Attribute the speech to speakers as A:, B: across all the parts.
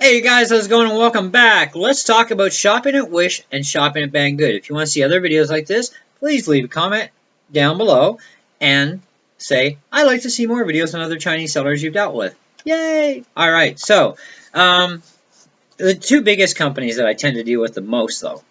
A: Hey guys, how's it going and welcome back. Let's talk about shopping at Wish and shopping at Banggood. If you want to see other videos like this, please leave a comment down below and say, I'd like to see more videos on other Chinese sellers you've dealt with. Yay! Alright, so, the two biggest companies that I tend to deal with the most, though,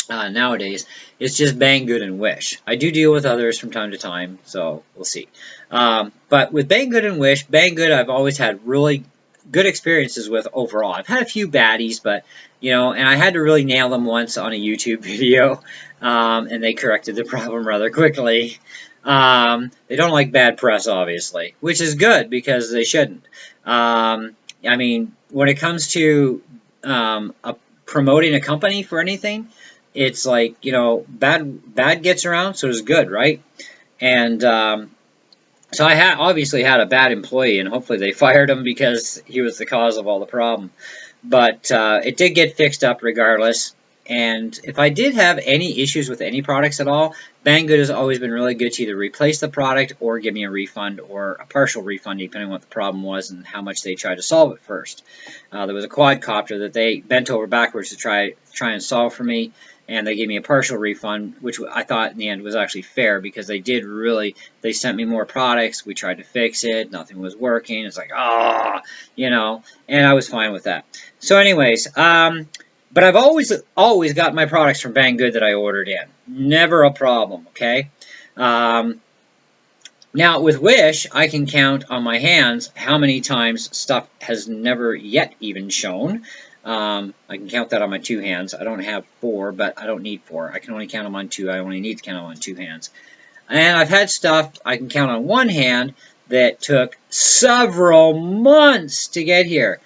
A: nowadays, is just Banggood and Wish. I do deal with others from time to time, so we'll see. But with Banggood and Wish, Banggood I've always had really good experiences with overall. I've had a few baddies, but, and I had to really nail them once on a YouTube video, and they corrected the problem rather quickly. They don't like bad press, obviously, which is good because they shouldn't. I mean, when it comes to promoting a company for anything, it's like, bad gets around, so does good, right? And so I obviously had a bad employee, and hopefully they fired him because he was the cause of all the problem. But it did get fixed up regardless. And if I did have any issues with any products at all, Banggood has always been really good to either replace the product or give me a refund or a partial refund, depending on what the problem was and how much they tried to solve it first. There was a quadcopter that they bent over backwards to try and solve for me, and they gave me a partial refund, which I thought in the end was actually fair because they sent me more products. We tried to fix it. Nothing was working. It's like, and I was fine with that. So anyways, but I've always got my products from Banggood that I ordered in. Never a problem, okay? Now, with Wish, I can count on my hands how many times stuff has never yet even shown. I can count that on my two hands. I don't have four, but I don't need four. I can only count them on two. I only need to count them on two hands. And I've had stuff I can count on one hand that took several months to get here.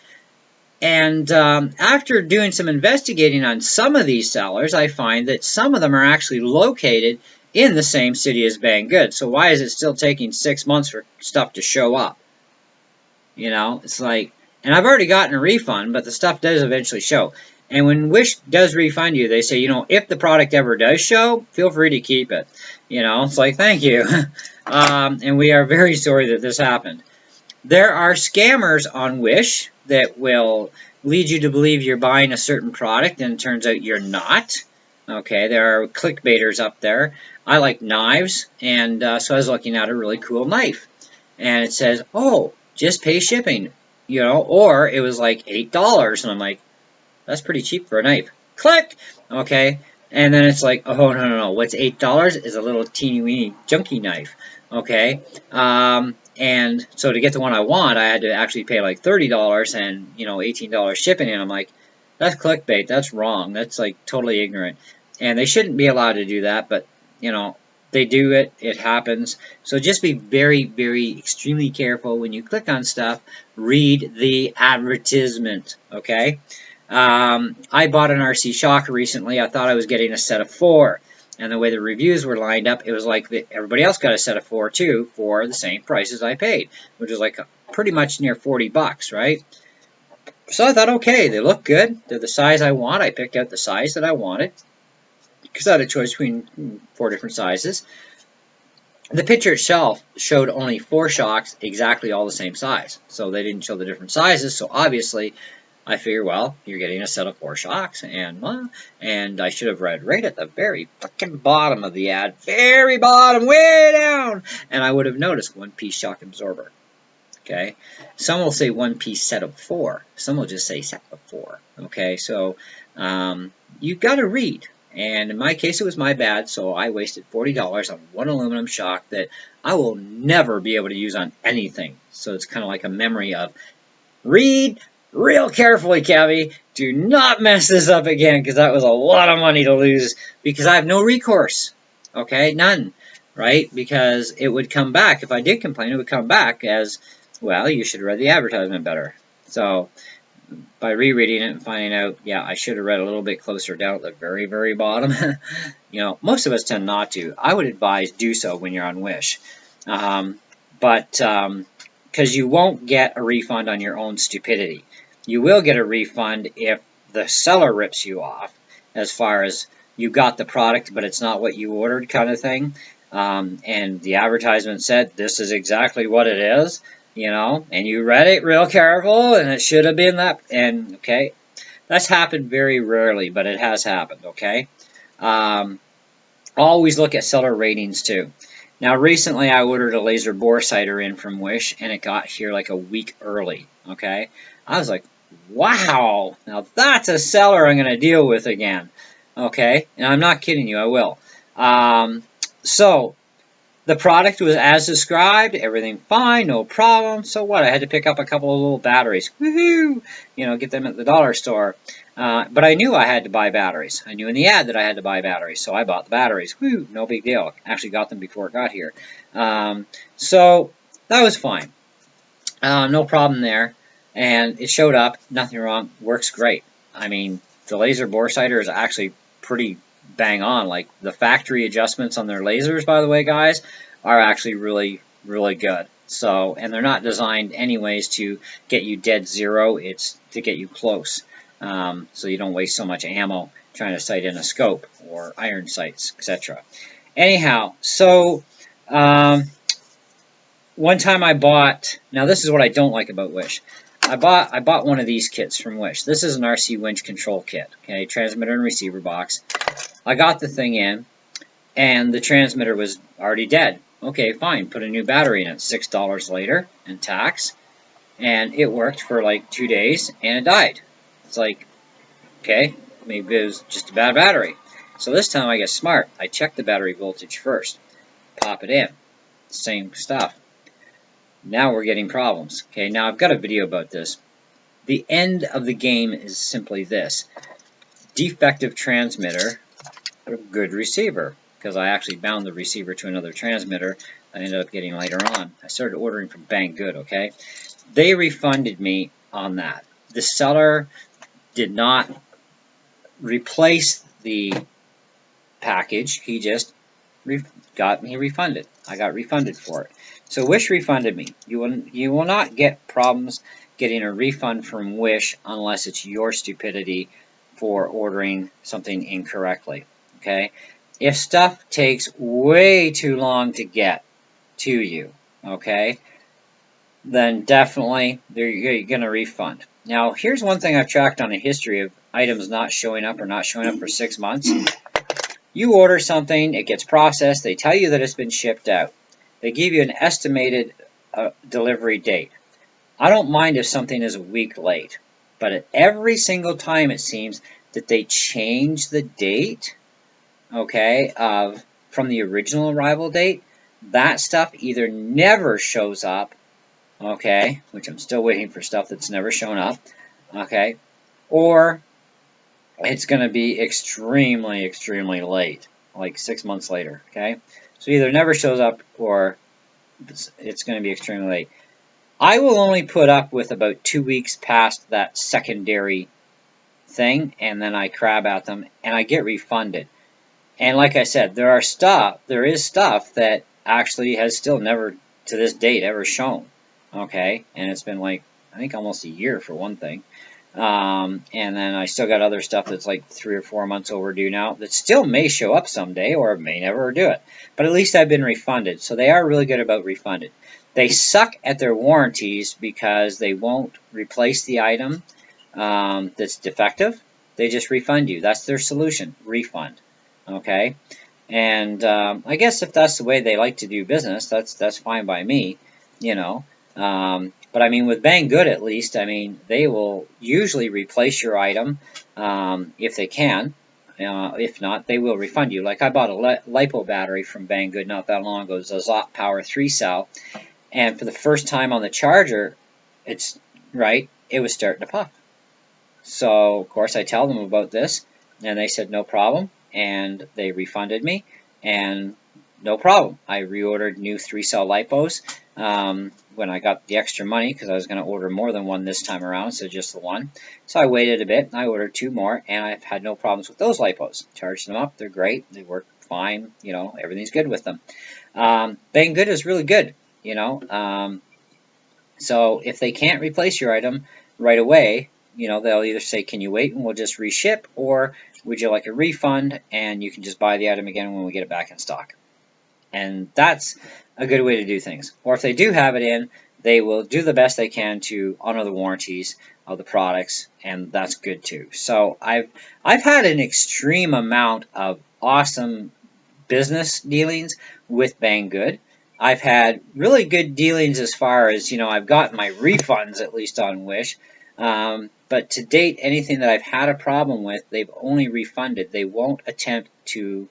A: And after doing some investigating on some of these sellers, I find that some of them are actually located in the same city as Banggood. So why is it still taking 6 months for stuff to show up? It's like, and I've already gotten a refund, but the stuff does eventually show. And when Wish does refund you, they say, if the product ever does show, feel free to keep it. It's like, thank you. And we are very sorry that this happened. There are scammers on Wish that will lead you to believe you're buying a certain product, and it turns out you're not. Okay, there are clickbaiters up there. I like knives, and so I was looking at a really cool knife. And it says, oh, just pay shipping, or it was like $8, and I'm like, that's pretty cheap for a knife. Click! Okay, and then it's like, oh, no, what's $8 is a little teeny-weeny junky knife. Okay, and so to get the one I want, I had to actually pay like $30 and, $18 shipping, and I'm like, that's clickbait, that's wrong, that's like totally ignorant. And they shouldn't be allowed to do that, but, they do it, it happens. So just be very, very extremely careful when you click on stuff. Read the advertisement, okay? I bought an RC shocker recently. I thought I was getting a set of 4. And the way the reviews were lined up, it was like everybody else got a set of 4 too for the same prices I paid, which was like pretty much near 40 bucks, right? So I thought, okay, they look good. They're the size I want. I picked out the size that I wanted because I had a choice between 4 different sizes. The picture itself showed only 4 shocks exactly all the same size. So they didn't show the different sizes. So obviously, I figure, well, you're getting a set of 4 shocks, and I should have read right at the very fucking bottom of the ad, very bottom, way down, and I would have noticed 1-piece shock absorber. Okay, some will say 1-piece set of 4. Some will just say set of 4. Okay, so you've got to read. And in my case, it was my bad, so I wasted $40 on one aluminum shock that I will never be able to use on anything. So it's kind of like a memory of read real carefully, Kevy. Do not mess this up again, because that was a lot of money to lose, because I have no recourse. Okay, none, right? Because it would come back. If I did complain, it would come back as, well, you should have read the advertisement better. So by rereading it and finding out, yeah, I should have read a little bit closer down at the very, very bottom. Most of us tend not to. I would advise do so when you're on Wish. Because you won't get a refund on your own stupidity. You will get a refund if the seller rips you off, as far as you got the product, but it's not what you ordered kind of thing. And the advertisement said, this is exactly what it is. you know, and you read it real careful, and it should have been that. And okay, that's happened very rarely, but it has happened. Okay, always look at seller ratings too. Now, recently I ordered a laser bore sighter in from Wish, and it got here like a week early. Okay, I was like, wow, now that's a seller I'm going to deal with again. Okay, and I'm not kidding you, I will. So the product was as described, everything fine, no problem. So what? I had to pick up a couple of little batteries. Woohoo! You know, get them at the dollar store. But I knew I had to buy batteries. I knew in the ad that I had to buy batteries, so I bought the batteries. Woo! No big deal. Actually got them before it got here. So that was fine. No problem there. And it showed up. Nothing wrong. Works great. I mean, the laser bore sighter is actually pretty bang on. Like the factory adjustments on their lasers, by the way, guys, are actually really, really good. So, and they're not designed anyways to get you dead zero. It's to get you close, so you don't waste so much ammo trying to sight in a scope or iron sights, etc. Anyhow, so one time I bought. Now this is what I don't like about Wish. I bought one of these kits from Wish. This is an RC winch control kit. Okay, transmitter and receiver box. I got the thing in, and the transmitter was already dead. Okay, fine. Put a new battery in it. $6 later, and tax, and it worked for like 2 days, and it died. It's like, okay, maybe it was just a bad battery. So this time I get smart. I check the battery voltage first. Pop it in. Same stuff. Now we're getting problems. Okay, now I've got a video about this. The end of the game is simply this. Defective transmitter, a good receiver. Because I actually bound the receiver to another transmitter. I ended up getting later on. I started ordering from Banggood, okay? They refunded me on that. The seller did not replace the package. He just got me refunded. I got refunded for it. So Wish refunded me. You will not get problems getting a refund from Wish unless it's your stupidity for ordering something incorrectly. Okay? If stuff takes way too long to get to you, okay, then definitely you're going to refund. Now, here's one thing I've tracked on a history of items not showing up or not showing up for 6 months. You order something, it gets processed, they tell you that it's been shipped out. They give you an estimated delivery date. I don't mind if something is a week late, but every single time it seems that they change the date, okay, from the original arrival date. That stuff either never shows up, okay, which I'm still waiting for stuff that's never shown up, okay, or it's going to be extremely, extremely late, like 6 months later, okay? So either never shows up or it's going to be extremely late. I will only put up with about 2 weeks past that secondary thing, and then I crab at them, and I get refunded. And like I said, there is stuff that actually has still never, to this date, ever shown, okay? And it's been like, I think almost a year for one thing. And then I still got other stuff that's like 3 or 4 months overdue now that still may show up someday or may never do it. But at least I've been refunded. So they are really good about refunded. They suck at their warranties because they won't replace the item that's defective. They just refund you. That's their solution, refund. Okay? And I guess if that's the way they like to do business, that's fine by me, you know. But I mean, with Banggood at least, I mean, they will usually replace your item if they can. If not, they will refund you. Like I bought a LiPo battery from Banggood not that long ago. It's a Zot Power 3 cell. And for the first time on the charger, it was starting to puff. So, of course, I tell them about this, and they said no problem, and they refunded me, and no problem. I reordered new 3-cell LiPos when I got the extra money because I was going to order more than one this time around, so just the one. So I waited a bit, and I ordered 2 more, and I've had no problems with those LiPos. Charged them up, they're great, they work fine, you know, everything's good with them. Banggood is really good, you know. So if they can't replace your item right away, you know, they'll either say, can you wait and we'll just reship, or would you like a refund and you can just buy the item again when we get it back in stock. And that's a good way to do things. Or if they do have it in, they will do the best they can to honor the warranties of the products, and that's good too. So I've had an extreme amount of awesome business dealings with Banggood. I've had really good dealings as far as, I've got my refunds at least on Wish. But to date, anything that I've had a problem with, they've only refunded. They won't attempt to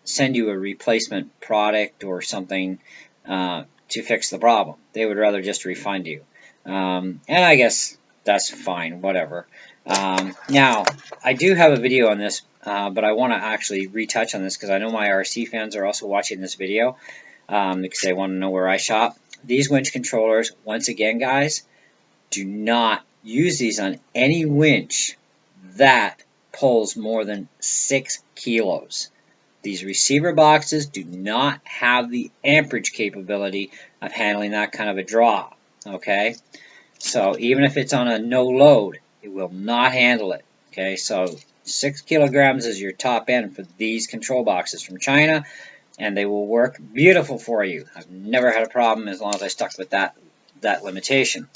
A: send you a replacement product or something to fix the problem. They would rather just refund you. And I guess that's fine, whatever. Now, I do have a video on this, but I want to actually retouch on this because I know my RC fans are also watching this video because they want to know where I shop. These winch controllers, once again, guys, do not use these on any winch that pulls more than 6 kilos. These receiver boxes do not have the amperage capability of handling that kind of a draw, okay? So even if it's on a no load, it will not handle it, okay? So 6 kilograms is your top end for these control boxes from China, and they will work beautiful for you. I've never had a problem as long as I stuck with that limitation.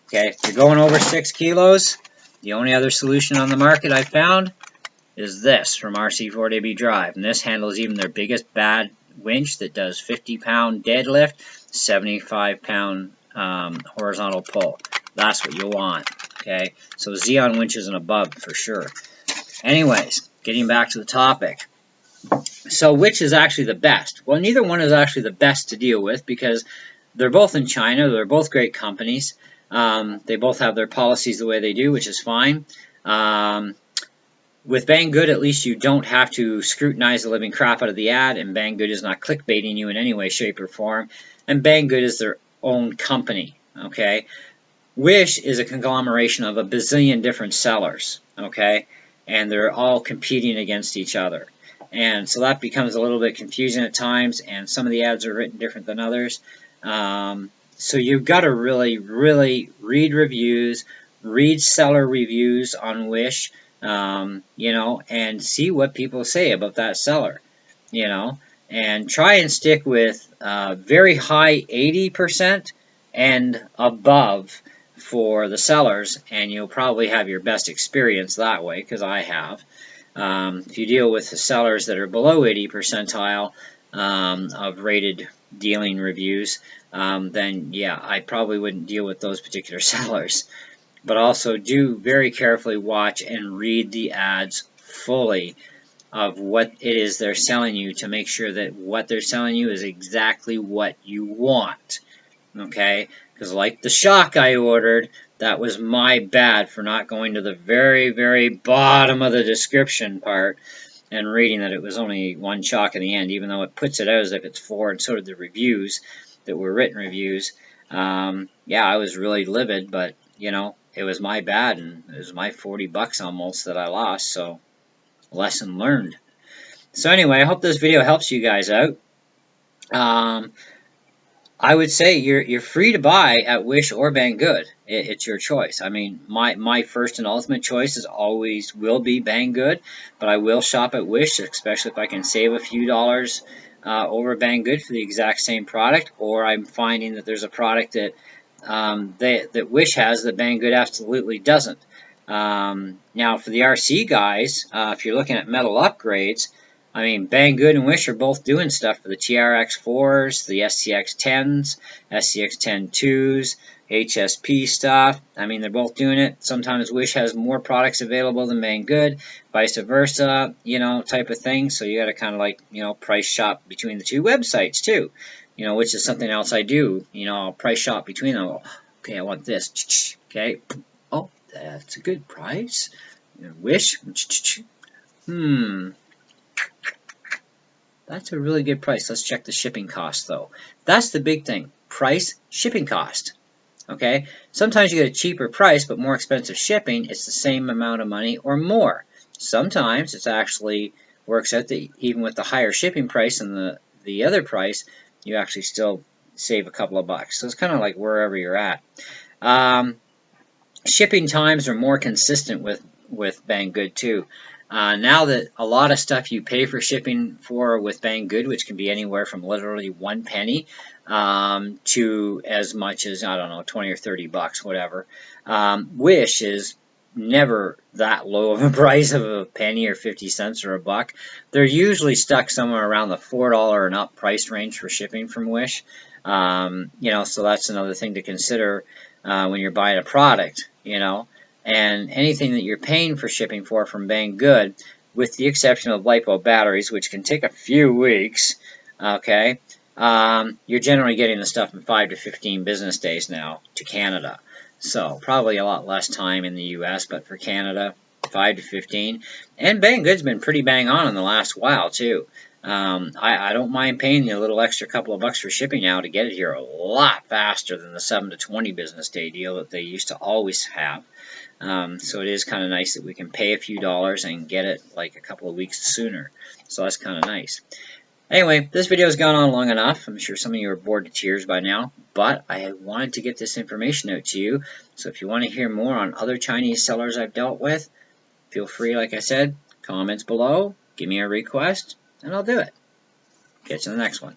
A: Okay, if you're going over 6 kilos, the only other solution on the market I found is this from RC4WD Drive. And this handles even their biggest bad winch that does 50-pound deadlift, 75-pound horizontal pull. That's what you want. Okay, so Xeon winches and above for sure. Anyways, getting back to the topic. So which is actually the best? Well, neither one is actually the best to deal with because they're both in China. They're both great companies. They both have their policies the way they do, which is fine. With Banggood, at least you don't have to scrutinize the living crap out of the ad, and Banggood is not clickbaiting you in any way, shape, or form. And Banggood is their own company, okay? Wish is a conglomeration of a bazillion different sellers, okay? And they're all competing against each other. And so that becomes a little bit confusing at times, and some of the ads are written different than others. So you've got to really, really read reviews, read seller reviews on Wish, and see what people say about that seller, and try and stick with very high 80% and above for the sellers, and you'll probably have your best experience that way, because I have. If you deal with the sellers that are below 80 percentile of rated dealing reviews, then yeah, I probably wouldn't deal with those particular sellers. But also do very carefully watch and read the ads fully of what it is they're selling you to make sure that what they're selling you is exactly what you want. Okay? Because like the shock I ordered, that was my bad for not going to the very, very bottom of the description part and reading that it was only one shock in the end, even though it puts it out as if it's 4, and so did the reviews that were written reviews. Yeah, I was really livid, but, it was my bad, and it was my 40 bucks almost that I lost, so lesson learned. So anyway, I hope this video helps you guys out. I would say you're free to buy at Wish or Banggood. It's your choice. I mean, my first and ultimate choice is always will be Banggood, but I will shop at Wish, especially if I can save a few dollars over Banggood for the exact same product, or I'm finding that there's a product that that Wish has that Banggood absolutely doesn't. Now, for the RC guys, if you're looking at metal upgrades, I mean, Banggood and Wish are both doing stuff for the TRX4s, the SCX10s, SCX10-2s, HSP stuff. I mean, they're both doing it. Sometimes Wish has more products available than Banggood, vice versa, type of thing. So you got to kind of like, price shop between the two websites too, which is something else I do. I'll price shop between them. Oh, okay, I want this. Okay. Oh, that's a good price. Wish. That's a really good price. Let's check the shipping cost, though. That's the big thing. Price, shipping cost. Okay? Sometimes you get a cheaper price, but more expensive shipping. It's the same amount of money or more. Sometimes it actually works out that even with the higher shipping price and the other price, you actually still save a couple of bucks. So it's kind of like wherever you're at. Shipping times are more consistent with Banggood, too. Now that a lot of stuff you pay for shipping for with Banggood, which can be anywhere from literally 1 penny to as much as, I don't know, 20 or 30 bucks, whatever. Wish is never that low of a price of a penny or 50 cents or a buck. They're usually stuck somewhere around the $4 and up price range for shipping from Wish. So that's another thing to consider when you're buying a product, And anything that you're paying for shipping for from Banggood, with the exception of LiPo batteries, which can take a few weeks, okay, you're generally getting the stuff in 5 to 15 business days now to Canada. So probably a lot less time in the US, but for Canada, 5 to 15. And Banggood's been pretty bang on in the last while, too. I don't mind paying you a little extra couple of bucks for shipping now to get it here a lot faster than the 7 to 20 business day deal that they used to always have. So it is kind of nice that we can pay a few dollars and get it like a couple of weeks sooner. So that's kind of nice. Anyway, this video has gone on long enough. I'm sure some of you are bored to tears by now, but I wanted to get this information out to you. So if you want to hear more on other Chinese sellers I've dealt with, feel free, like I said, comments below, give me a request, and I'll do it. Catch you in the next one.